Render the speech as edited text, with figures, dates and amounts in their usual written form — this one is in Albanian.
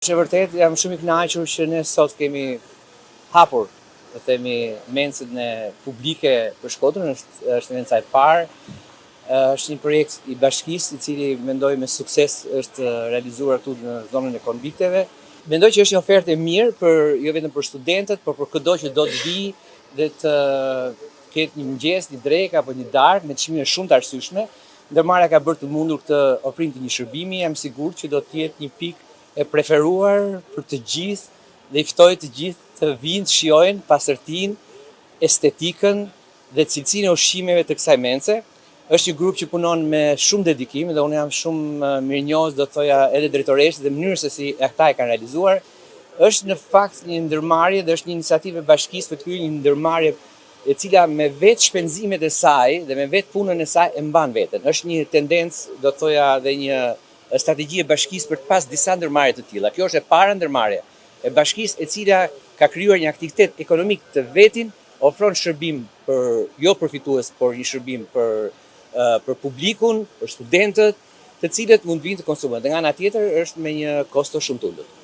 Është vërtet, jam shumë i kënaqur që ne sot kemi hapur, të themi, mencën e publike për Shkodrën, është menca e parë. Është një projekt i bashkisë, i cili mendoj me sukses është realizuar këtu në zonën e Konvikteve. Mendoj që është një ofertë e mirë jo vetëm për studentët, por për çdo që do të vi dhe të ketë një mëngjes, një drekë apo një darkë me çmime shumë të arsyeshme. Ndërmarrja ka bërë të mundur këtë ofrim të një shërbimi, jam sigurt që do të jetë një pikë e preferuar për të gjithë dhe i ftoj të gjithë të vinë të shijojnë pastërtinë, estetikën dhe cilësinë e ushqimeve të kësaj mence. Është një grup që punon me shumë dedikim dhe unë jam shumë mirënjohës, do të thoja edhe drejtoresht dhe mënyrës se si ata e kanë realizuar. Është në fakt një ndërmarrje dhe është një iniciativë e bashkisë për të kryer një ndërmarrje e cila me vetë shpenzimet e saj dhe me vetë punën e saj e mban veten. Është një tendencë, do të thoja, dhe një strategji e bashkisë për të pas disa ndërmarrje të tilla. Kjo është e para ndërmarrje e bashkisë e cila ka krijuar një aktivitet ekonomik të vetin, ofron shërbim jo përfitues, por një shërbim për publikun, për studentët, të cilët mund vinë të konsumojnë. Dhe nga ana tjetër është me një kosto shumë të ulët.